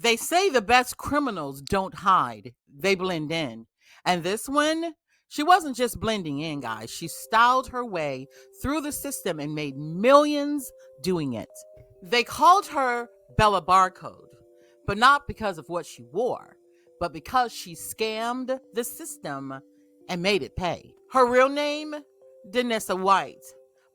They say the best criminals don't hide, they blend in. And this one, she wasn't just blending in, guys. She styled her way through the system and made millions doing it. They called her Bella Barcode, but not because of what she wore, but because she scammed the system and made it pay. Her real name, Danessa White,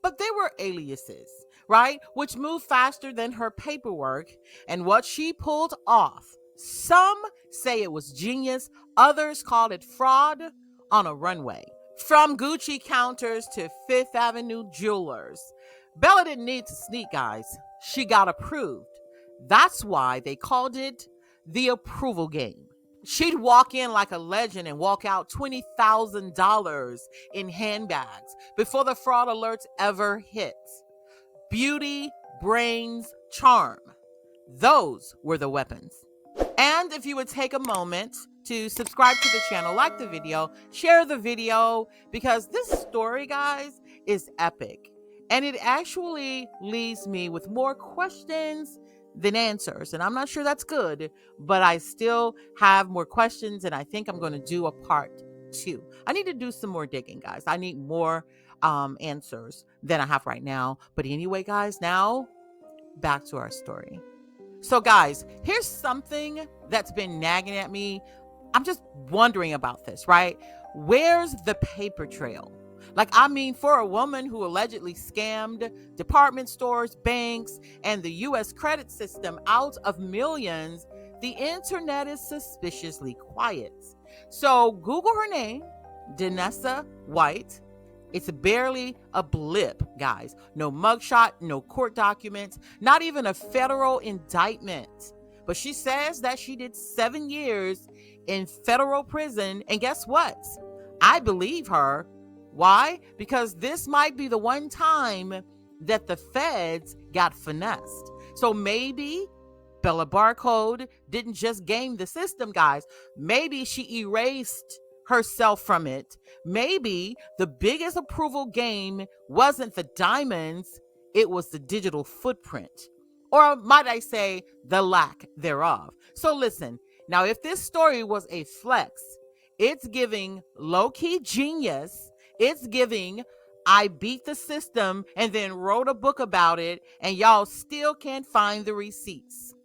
but they were aliases, right? Which moved faster than her paperwork and what she pulled off. Some say it was genius, others called it fraud on a runway. From Gucci counters to Fifth Avenue jewelers, Bella didn't need to sneak, guys. She got approved. That's why they called it the approval game. She'd walk in like a legend and walk out $20,000 in handbags before the fraud alerts ever hit. Beauty, brains, charm. Those were the weapons. And if you would take a moment to subscribe to the channel, like the video, share the video, because this story, guys, is epic. And it actually leaves me with more questions than answers. And I'm not sure that's good, but I still have more questions, and I think I'm going to do a part 2. I need to do some more digging, guys. I need more answers than I have right now. But anyway, guys, now back to our story. So, guys, here's something that's been nagging at me. I'm just wondering about this, right? Where's the paper trail? Like, I mean, for a woman who allegedly scammed department stores, banks, and the U.S. credit system out of millions, the internet is suspiciously quiet. So Google her name, Danessa White. It's barely a blip, guys. No mugshot, no court documents, not even a federal indictment. But she says that she did 7 years in federal prison. And guess what? I believe her. Why? Because this might be the one time that the feds got finessed. So maybe Bella Barcode didn't just game the system, guys. Maybe she erased herself from it. Maybe the biggest approval game wasn't the diamonds, it was the digital footprint. Or might I say, the lack thereof. So listen, now if this story was a flex, it's giving low-key genius. It's giving, I beat the system and then wrote a book about it, and y'all still can't find the receipts.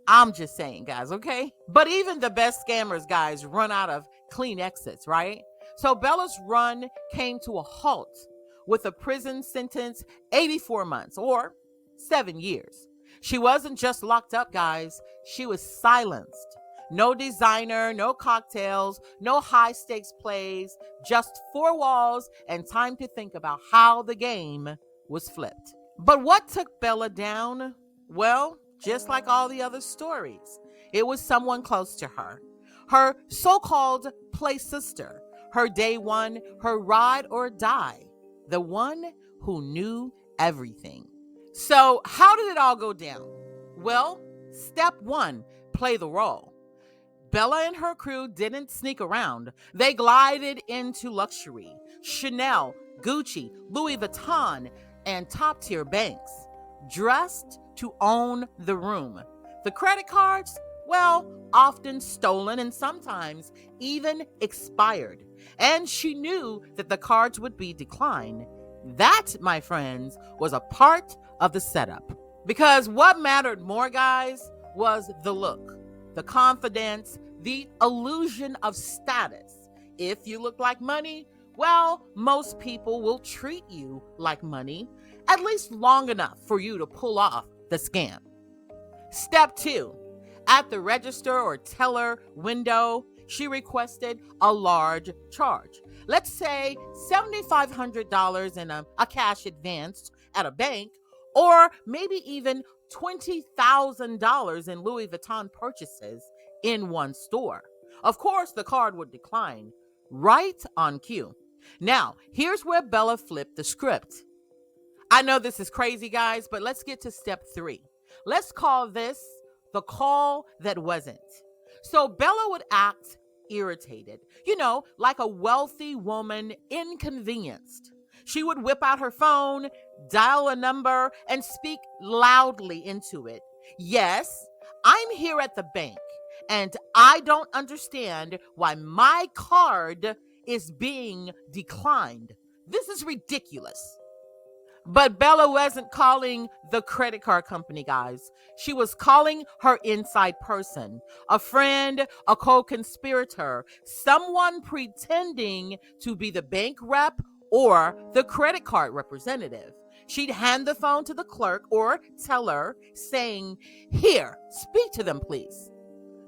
I'm just saying, guys, okay? But even the best scammers, guys, run out of clean exits, right? So Bella's run came to a halt with a prison sentence, 84 months or 7 years. She wasn't just locked up, guys. She was silenced. No designer, no cocktails, no high stakes plays, just 4 walls and time to think about how the game was flipped. But what took Bella down? Well, just like all the other stories, it was someone close to her. Her so-called play sister, her day one, her ride or die, the one who knew everything. So how did it all go down? Well, step 1, play the role. Bella and her crew didn't sneak around. They glided into luxury. Chanel, Gucci, Louis Vuitton, and top-tier banks. Dressed to own the room. The credit cards, well, often stolen and sometimes even expired. And she knew that the cards would be declined. That, my friends, was a part of the setup. Because what mattered more, guys, was the look, the confidence, the illusion of status. If you look like money, well, most people will treat you like money, at least long enough for you to pull off the scam. Step 2, at the register or teller window, she requested a large charge. Let's say $7,500 in a cash advance at a bank, or maybe even $20,000 in Louis Vuitton purchases in one store. Of course, the card would decline right on cue. Now, here's where Bella flipped the script. I know this is crazy, guys, but let's get to step 3. Let's call this the call that wasn't. So Bella would act irritated, like a wealthy woman inconvenienced. She would whip out her phone, dial a number, and speak loudly into it. Yes, I'm here at the bank and I don't understand why my card is being declined. This is ridiculous. But Bella wasn't calling the credit card company, guys. She was calling her inside person, a friend, a co-conspirator, someone pretending to be the bank rep or the credit card representative. She'd hand the phone to the clerk or teller saying, "Here, speak to them, please."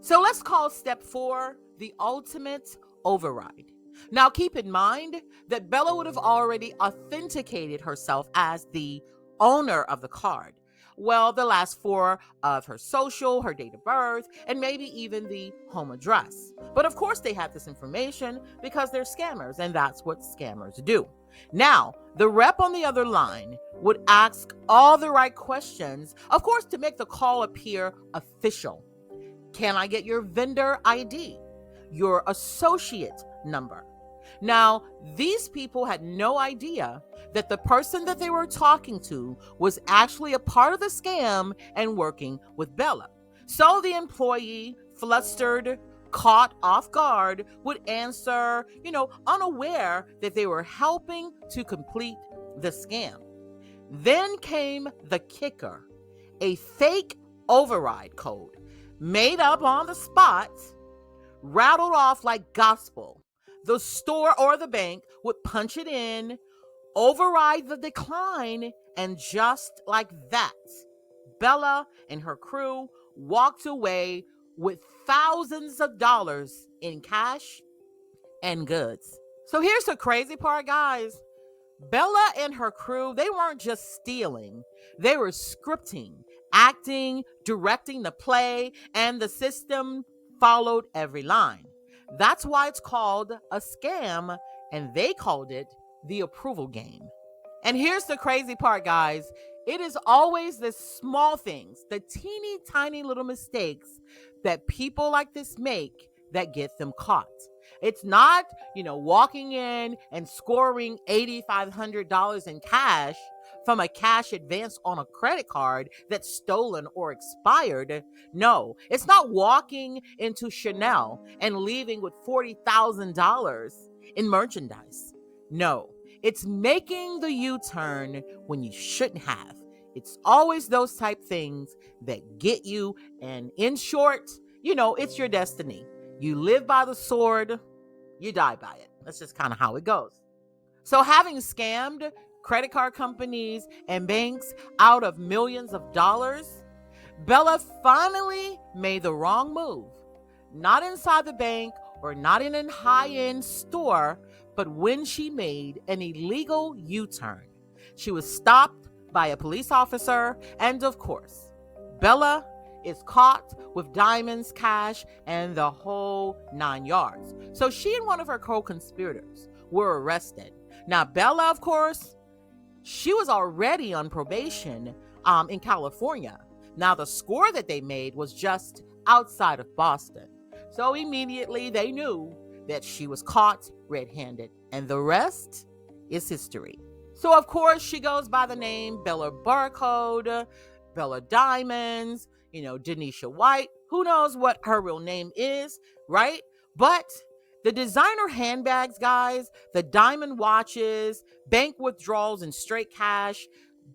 So let's call step 4 the ultimate override. Now, keep in mind that Bella would have already authenticated herself as the owner of the card. Well, the last 4 of her social, her date of birth, and maybe even the home address. But of course, they have this information because they're scammers, and that's what scammers do. Now, the rep on the other line would ask all the right questions, of course, to make the call appear official. Can I get your vendor ID? Your associate number? Now, these people had no idea that the person that they were talking to was actually a part of the scam and working with Bella. So the employee, flustered, caught off guard, would answer, unaware that they were helping to complete the scam. Then came the kicker, a fake override code made up on the spot, rattled off like gospel. The store or the bank would punch it in, override the decline, and just like that, Bella and her crew walked away with thousands of dollars in cash and goods. So here's the crazy part, guys. Bella and her crew, they weren't just stealing. They were scripting, acting, directing the play, and the system followed every line. That's why it's called a scam, and they called it the approval game. And here's the crazy part, guys. It is always the small things, the teeny tiny little mistakes that people like this make that get them caught. It's not, walking in and scoring $8,500 in cash from a cash advance on a credit card that's stolen or expired. No, it's not walking into Chanel and leaving with $40,000 in merchandise. No, it's making the U-turn when you shouldn't have. It's always those type things that get you, and in short, it's your destiny. You live by the sword, you die by it. That's just kind of how it goes. So having scammed credit card companies and banks out of millions of dollars, Bella finally made the wrong move. Not inside the bank or not in a high-end store, but when she made an illegal U-turn. She was stopped by a police officer, and of course, Bella is caught with diamonds, cash, and the whole 9 yards. So she and one of her co-conspirators were arrested. Now, Bella, of course, she was already on probation in California. Now, the score that they made was just outside of Boston. So immediately they knew that she was caught red-handed, and the rest is history. So, of course, she goes by the name Bella Barcode, Bella Diamonds, Denisha White. Who knows what her real name is, right? But the designer handbags, guys, the diamond watches, bank withdrawals, and straight cash,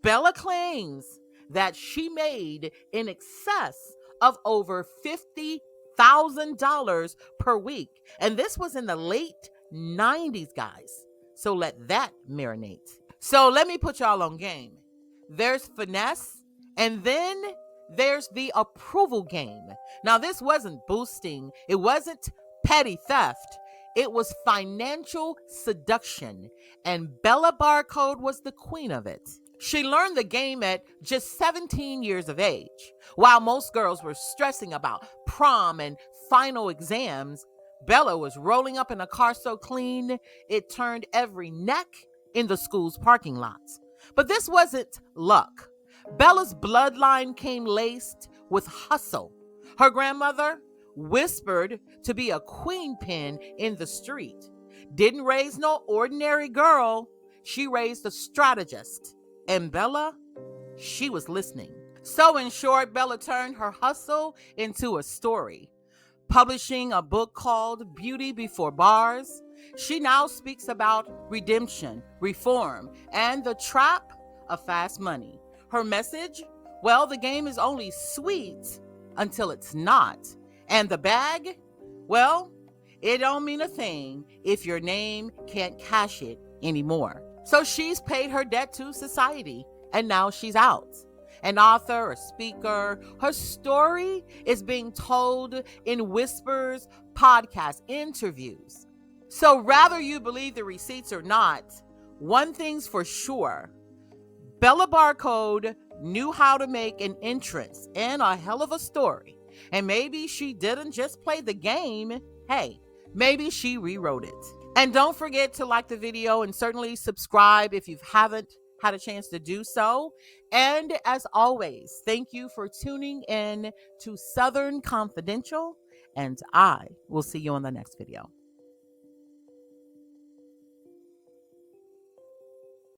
Bella claims that she made in excess of over $50,000 per week. And this was in the late 90s, guys. So let that marinate. So let me put y'all on game. There's finesse, and then there's the approval game. Now, this wasn't boosting. It wasn't petty theft. It was financial seduction, and Bella Barcode was the queen of it. She learned the game at just 17 years of age. While most girls were stressing about prom and final exams, Bella was rolling up in a car so clean, it turned every neck in the school's parking lots. But this wasn't luck. Bella's bloodline came laced with hustle. Her grandmother whispered to be a queen pin in the street. Didn't raise no ordinary girl. She raised a strategist. And Bella, she was listening. So in short, Bella turned her hustle into a story. Publishing a book called Beauty Before Bars, she now speaks about redemption, reform, and the trap of fast money. Her message? Well, the game is only sweet until it's not. And the bag? Well, it don't mean a thing if your name can't cash it anymore. So she's paid her debt to society, and now she's out. An author, a speaker, her story is being told in whispers, podcasts, interviews. So rather you believe the receipts or not, one thing's for sure. Bella Barcode knew how to make an entrance in a hell of a story. And maybe she didn't just play the game. Hey, maybe she rewrote it. And don't forget to like the video and certainly subscribe if you haven't had a chance to do so. And as always, thank you for tuning in to Southern Confidential, and I will see you on the next video.